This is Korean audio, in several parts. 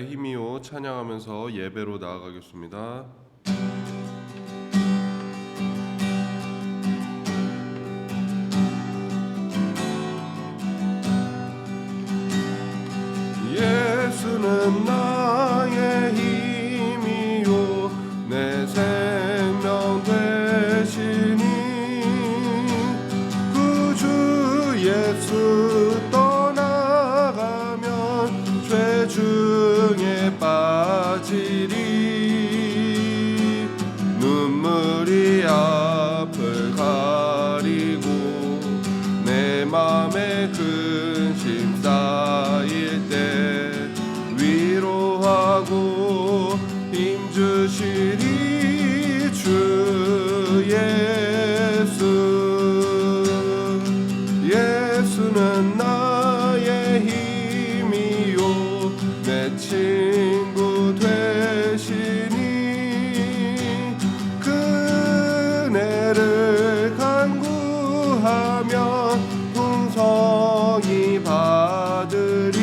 나의 힘이요 찬양하면서 예배로 나아가겠습니다. 예수는 나의 힘이요 내 생명 되시니 구주 예수 떠나가면 죄 중에 빠지리 눈물이 앞을 가리고 내 맘에 근심 쌓일 때 위로하고 힘주시리 주 예수. 예수는 나의 힘이요 내 친구 되시니 그네를 간구하면 풍성히 받으리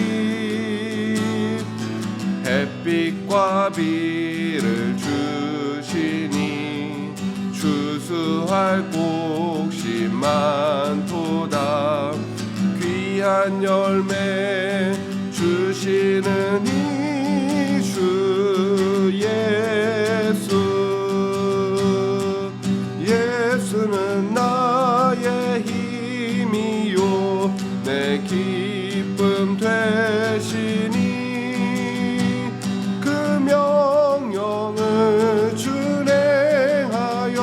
햇빛과 비를 주시니 추수할 곡식 많도다 귀한 열매 주시는 이 주 예수. 예수는 나의 힘이요 내 기쁨 되시니 그 명령을 준행하여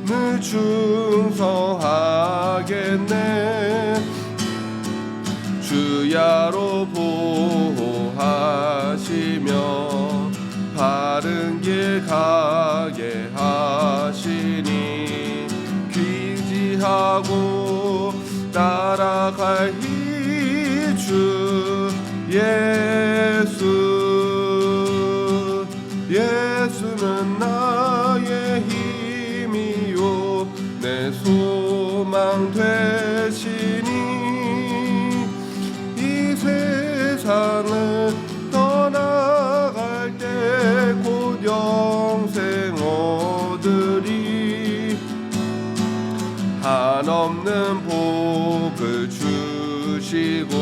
늘 충성하겠네 주야로 보호하시며 바른 길 가게 하시니 귀지하고 따라갈 이 주 예수. 예수는 나의 힘이요 내 소망 되시니 이 세상을 떠나갈 때 곧 영생 얻으리 한없는 복을 주시고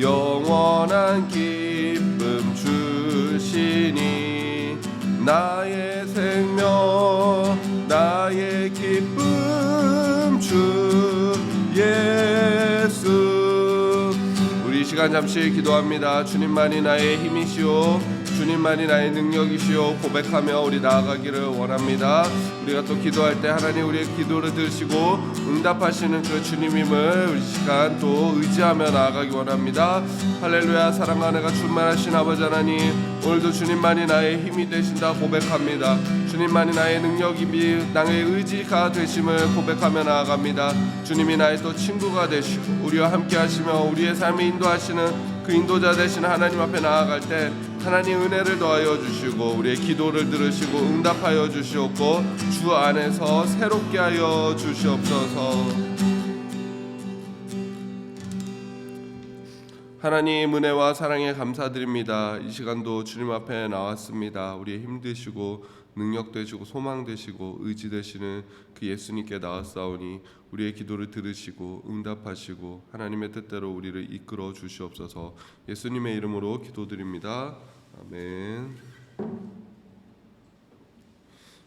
영원한 기쁨 주시니 나의 생명 나의 기쁨 주 예수. 우리 시간 잠시 기도합니다. 주님만이 나의 힘이시오 주님만이 나의 능력이시오 고백하며 우리 나아가기를 원합니다. 우리가 또 기도할 때 하나님 우리의 기도를 들으시고 응답하시는 그 주님임을 우리 시간 또 의지하며 나아가기 원합니다. 할렐루야. 사랑하는 내가 충만하신 아버지 하나님 오늘도 주님만이 나의 힘이 되신다 고백합니다. 주님만이 나의 능력이며 나의 의지가 되심을 고백하며 나아갑니다. 주님이 나의 또 친구가 되시고 우리와 함께 하시며 우리의 삶을 인도하시는 그 인도자 되시는 하나님 앞에 나아갈 때 하나님 은혜를 더하여 주시고 우리의 기도를 들으시고 응답하여 주시옵고 주 안에서 새롭게 하여 주시옵소서. 하나님 은혜와 사랑에 감사드립니다. 이 시간도 주님 앞에 나왔습니다. 우리의 힘 되시고 능력 되시고 소망 되시고 의지 되시는 그 예수님께 나왔사오니 우리의 기도를 들으시고 응답하시고 하나님의 뜻대로 우리를 이끌어 주시옵소서. 예수님의 이름으로 기도드립니다. 아멘.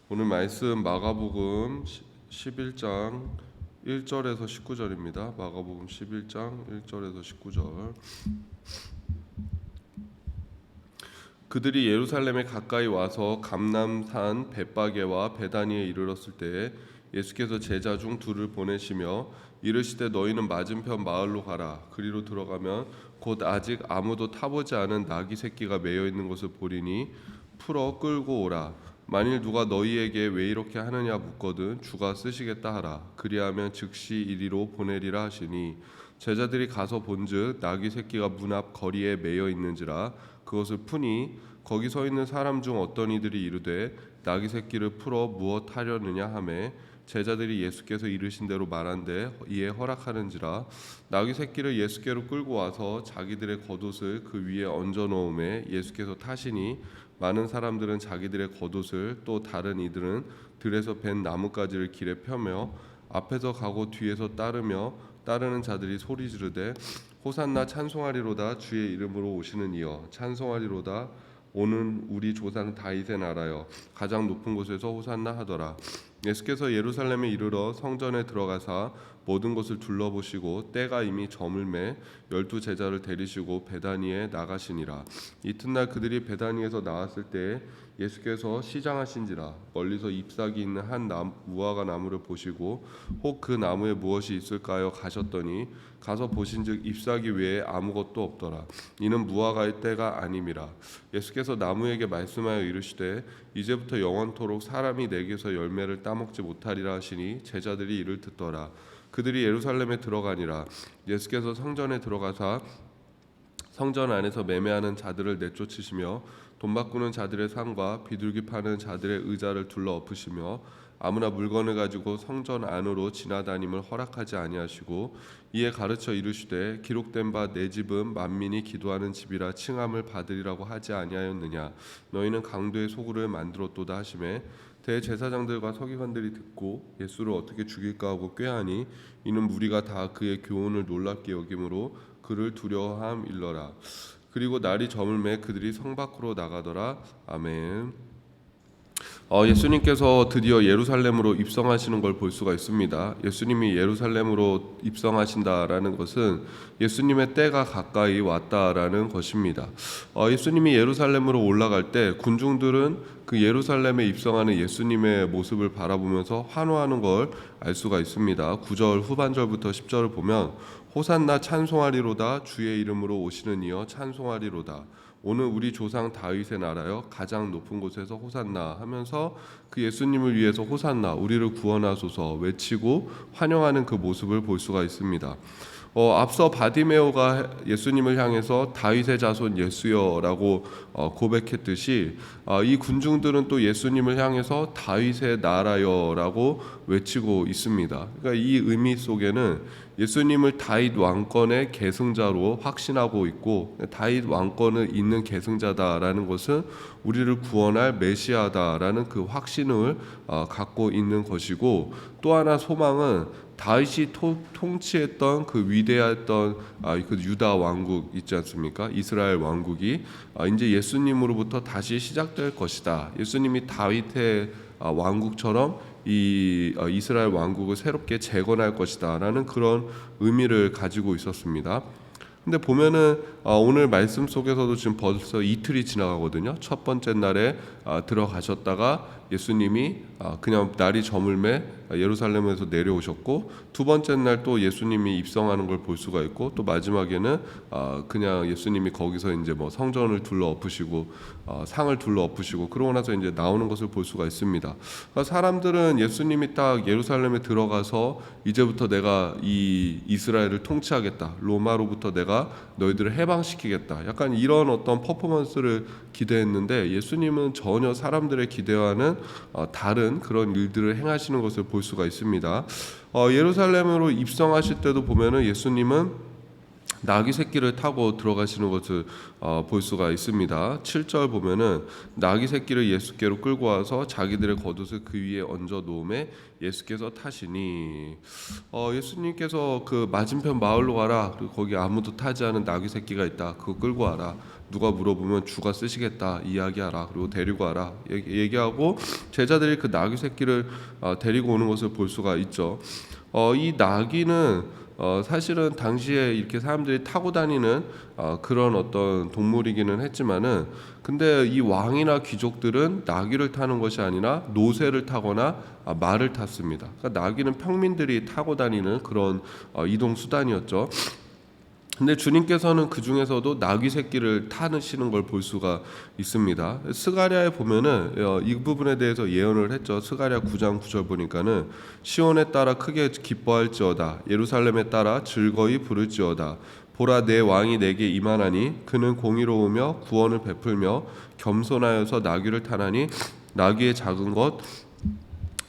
오늘 말씀 마가복음 11장 1절에서 19절입니다. 마가복음 11장 1절에서 19절. 그들이 예루살렘에 가까이 와서 감람산 벳바게와 베다니에 이르렀을 때에 예수께서 제자 중 둘을 보내시며 이르시되 너희는 맞은편 마을로 가라. 그리로 들어가면 곧 아직 아무도 타보지 않은 나귀 새끼가 매여 있는 것을 보리니 풀어 끌고 오라. 만일 누가 너희에게 왜 이렇게 하느냐 묻거든 주가 쓰시겠다 하라. 그리하면 즉시 이리로 보내리라 하시니 제자들이 가서 본즉 나귀 새끼가 문 앞 거리에 매여 있는지라. 그것을 푸니 거기 서 있는 사람 중 어떤 이들이 이르되 나귀 새끼를 풀어 무엇 하려느냐 하매 제자들이 예수께서 이르신 대로 말한데 이에 허락하는지라. 나귀 새끼를 예수께로 끌고 와서 자기들의 겉옷을 그 위에 얹어 놓음에 예수께서 타시니 많은 사람들은 자기들의 겉옷을 또 다른 이들은 들에서 벤 나뭇가지를 길에 펴며 앞에서 가고 뒤에서 따르는 자들이 소리 지르되 호산나 찬송하리로다 주의 이름으로 오시는 이여 찬송하리로다 오는 우리 조상 다윗의 나라여 가장 높은 곳에서 호산나 하더라. 예수께서 예루살렘에 이르러 성전에 들어가사 모든 것을 둘러보시고 때가 이미 저물매 12 제자를 데리시고 베다니에 나가시니라. 이튿날 그들이 베다니에서 나왔을 때 예수께서 시장하신지라. 멀리서 잎사귀 있는 한 무화과 나무를 보시고 혹 그 나무에 무엇이 있을까요 가셨더니 가서 보신즉 잎사귀 외에 아무것도 없더라. 이는 무화과의 때가 아님이라. 예수께서 나무에게 말씀하여 이르시되 이제부터 영원토록 사람이 내게서 열매를 따먹지 못하리라 하시니 제자들이 이를 듣더라. 그들이 예루살렘에 들어가니라. 예수께서 성전에 들어가사 성전 안에서 매매하는 자들을 내쫓으시며 돈 바꾸는 자들의 상과 비둘기 파는 자들의 의자를 둘러 엎으시며 아무나 물건을 가지고 성전 안으로 지나다님을 허락하지 아니하시고 이에 가르쳐 이르시되 기록된 바 내 집은 만민이 기도하는 집이라 칭함을 받으리라고 하지 아니하였느냐. 너희는 강도의 소굴을 만들었도다 하시매 대제사장들과 서기관들이 듣고 예수를 어떻게 죽일까 하고 꾀하니 이는 무리가 다 그의 교훈을 놀랍게 여김으로 그를 두려워함 일러라. 그리고 날이 저물매 그들이 성 밖으로 나가더라. 아멘. 예수님께서 드디어 예루살렘으로 입성하시는 걸 볼 수가 있습니다. 예수님이 예루살렘으로 입성하신다라는 것은 예수님의 때가 가까이 왔다라는 것입니다. 예수님이 예루살렘으로 올라갈 때 군중들은 그 예루살렘에 입성하는 예수님의 모습을 바라보면서 환호하는 걸 알 수가 있습니다. 9절 후반절부터 10절을 보면 호산나 찬송하리로다 주의 이름으로 오시는 이여 찬송하리로다 오늘 우리 조상 다윗의 나라여 가장 높은 곳에서 호산나 하면서 그 예수님을 위해서 호산나 우리를 구원하소서 외치고 환영하는 그 모습을 볼 수가 있습니다. 앞서 바디메오가 예수님을 향해서 다윗의 자손 예수여라고 고백했듯이 이 군중들은 또 예수님을 향해서 다윗의 나라여라고 외치고 있습니다. 그러니까 이 의미 속에는 예수님을 다윗 왕권의 계승자로 확신하고 있고 다윗 왕권을 잇는 계승자다라는 것은 우리를 구원할 메시아다라는 그 확신을 갖고 있는 것이고 또 하나 소망은 다윗이 통치했던 그 위대했던 그 유다 왕국 있지 않습니까? 이스라엘 왕국이 이제 예수님으로부터 다시 시작될 것이다. 예수님이 다윗의 왕국처럼 이 이스라엘 왕국을 새롭게 재건할 것이다라는 그런 의미를 가지고 있었습니다. 근데 보면은 오늘 말씀 속에서도 지금 벌써 이틀이 지나가거든요. 첫 번째 날에 들어가셨다가 예수님이 그냥 날이 저물매 예루살렘에서 내려오셨고 두 번째 날 또 예수님이 입성하는 걸 볼 수가 있고 또 마지막에는 그냥 예수님이 거기서 이제 뭐 성전을 둘러 엎으시고 상을 둘러 엎으시고 그러고 나서 이제 나오는 것을 볼 수가 있습니다. 그러니까 사람들은 예수님이 딱 예루살렘에 들어가서 이제부터 내가 이 이스라엘을 통치하겠다. 로마로부터 내가 너희들을 해방시키겠다. 약간 이런 어떤 퍼포먼스를 기대했는데 예수님은 전혀 사람들의 기대와는 다른 그런 일들을 행하시는 것을 볼 수가 있습니다. 예루살렘으로 입성하실 때도 보면은 예수님은 나귀 새끼를 타고 들어가시는 것을 볼 수가 있습니다. 7절 보면은 나귀 새끼를 예수께로 끌고 와서 자기들의 겉옷을 그 위에 얹어 놓음에 예수께서 타시니 예수님께서 그 맞은편 마을로 가라. 그리고 거기 아무도 타지 않은 나귀 새끼가 있다. 그거 끌고 와라. 누가 물어보면 주가 쓰시겠다 이야기하라. 그리고 데리고 와라 얘기하고 제자들이 그 나귀 새끼를 데리고 오는 것을 볼 수가 있죠. 이 나귀는 사실은 당시에 이렇게 사람들이 타고 다니는 그런 어떤 동물이기는 했지만은 근데 이 왕이나 귀족들은 나귀를 타는 것이 아니라 노새를 타거나 말을 탔습니다. 그러니까 나귀는 평민들이 타고 다니는 그런 이동 수단이었죠. 근데 주님께서는 그 중에서도 나귀 새끼를 타시는 걸 볼 수가 있습니다. 스가랴에 보면은 이 부분에 대해서 예언을 했죠. 스가랴 9장 9절 보니까는 시온에 따라 크게 기뻐할지어다 예루살렘에 따라 즐거이 부를지어다 보라 내 왕이 내게 임하나니 그는 공의로우며 구원을 베풀며 겸손하여서 나귀를 타나니 나귀의 작은 것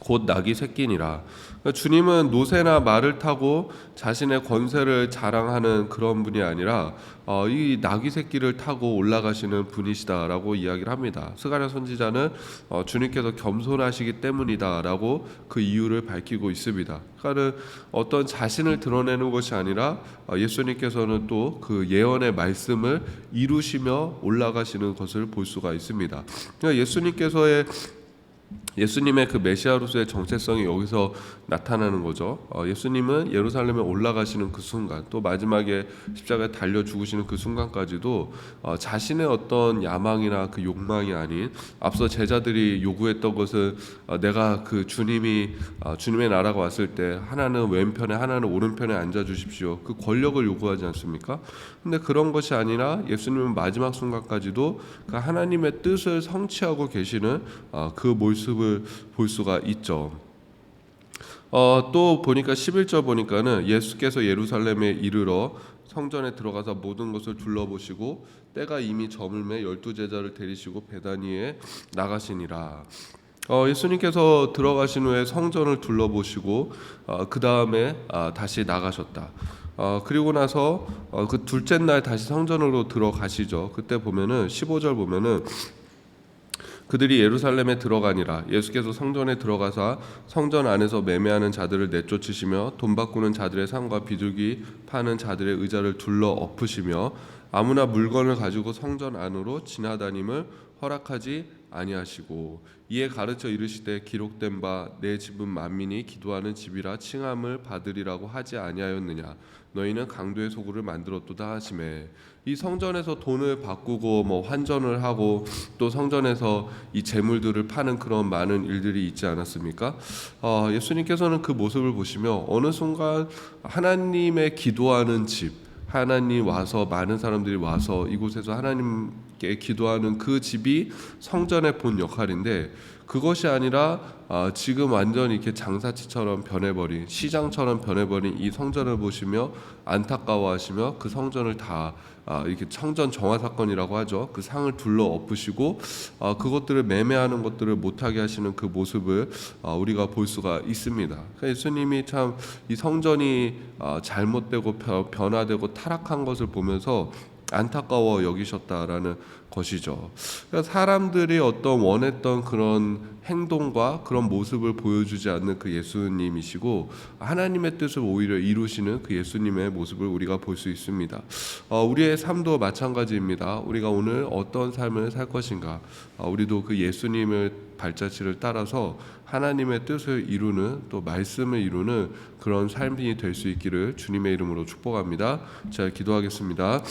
곧 낙이 새끼니라. 그러니까 주님은 노새나 말을 타고 자신의 권세를 자랑하는 그런 분이 아니라 이 낙이 새끼를 타고 올라가시는 분이시다라고 이야기를 합니다. 스가랴 선지자는 주님께서 겸손하시기 때문이다라고 그 이유를 밝히고 있습니다. 그러니까 어떤 자신을 드러내는 것이 아니라 예수님께서는 또 그 예언의 말씀을 이루시며 올라가시는 것을 볼 수가 있습니다. 그러니까 예수님의 그 메시아로서의 정체성이 여기서 나타나는 거죠. 예수님은 예루살렘에 올라가시는 그 순간, 또 마지막에 십자가에 달려 죽으시는 그 순간까지도 자신의 어떤 야망이나 그 욕망이 아닌, 앞서 제자들이 요구했던 것은 내가 그 주님의 나라가 왔을 때 하나는 왼편에 하나는 오른편에 앉아 주십시오, 그 권력을 요구하지 않습니까? 근데 그런 것이 아니라 예수님은 마지막 순간까지도 그 하나님의 뜻을 성취하고 계시는 그 모습을 볼 수가 있죠. 또 보니까 11절 보니까는 예수께서 예루살렘에 이르러 성전에 들어가서 모든 것을 둘러보시고 때가 이미 저물매 12제자를 데리시고 베다니에 나가시니라. 예수님께서 들어가신 후에 성전을 둘러보시고 그 다음에 다시 나가셨다. 그리고 나서 그 둘째 날 다시 성전으로 들어가시죠. 그때 보면은 15절 보면은 그들이 예루살렘에 들어가니라. 예수께서 성전에 들어가사 성전 안에서 매매하는 자들을 내쫓으시며 돈 바꾸는 자들의 상과 비둘기 파는 자들의 의자를 둘러 엎으시며 아무나 물건을 가지고 성전 안으로 지나다님을 허락하지 아니하시고 이에 가르쳐 이르시되 기록된 바 내 집은 만민이 기도하는 집이라 칭함을 받으리라고 하지 아니하였느냐. 너희는 강도의 소굴을 만들었도다 하시매. 이 성전에서 돈을 바꾸고 환전을 하고 또 성전에서 이 재물들을 파는 그런 많은 일들이 있지 않았습니까? 예수님께서는 그 모습을 보시며 어느 순간 하나님의 기도하는 집, 하나님 와서 많은 사람들이 와서 이곳에서 하나님께 기도하는 그 집이 성전의 본 역할인데, 그것이 아니라 지금 완전히 이렇게 장사치처럼 변해버린, 시장처럼 변해버린 이 성전을 보시며 안타까워하시며 그 성전을 다 이렇게 성전 정화 사건이라고 하죠. 그 상을 둘러 엎으시고 그것들을 매매하는 것들을 못하게 하시는 그 모습을 우리가 볼 수가 있습니다. 그러니까 예수님이 참 이 성전이 잘못되고 변화되고 타락한 것을 보면서 안타까워 여기셨다라는 것이죠. 그러니까 사람들이 어떤 원했던 그런 행동과 그런 모습을 보여주지 않는 그 예수님이시고 하나님의 뜻을 오히려 이루시는 그 예수님의 모습을 우리가 볼 수 있습니다. 우리의 삶도 마찬가지입니다. 우리가 오늘 어떤 삶을 살 것인가, 우리도 그 예수님을 발자취를 따라서 하나님의 뜻을 이루는, 또 말씀을 이루는 그런 삶이 될 수 있기를 주님의 이름으로 축복합니다. 제가 기도하겠습니다.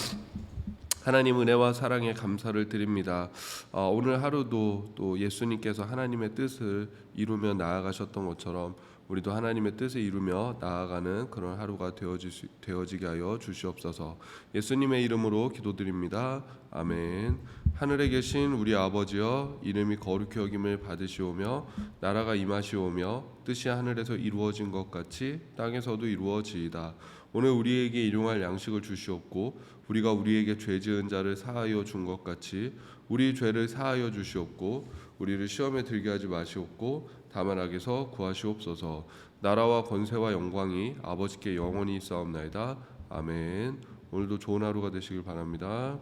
하나님, 은혜와 사랑에 감사를 드립니다. 오늘 하루도 또 예수님께서 하나님의 뜻을 이루며 나아가셨던 것처럼 우리도 하나님의 뜻을 이루며 나아가는 그런 하루가 되어지게 하여 주시옵소서. 예수님의 이름으로 기도드립니다. 아멘. 하늘에 계신 우리 아버지여, 이름이 거룩히 여김을 받으시오며 나라가 임하시오며 뜻이 하늘에서 이루어진 것 같이 땅에서도 이루어지이다. 오늘 우리에게 일용할 양식을 주시옵고 우리가 우리에게 죄 지은 자를 사하여 준 것 같이 우리 죄를 사하여 주시옵고 우리를 시험에 들게 하지 마시옵고 다만 악에서 구하시옵소서. 나라와 권세와 영광이 아버지께 영원히 있사옵나이다. 아멘. 오늘도 좋은 하루가 되시길 바랍니다.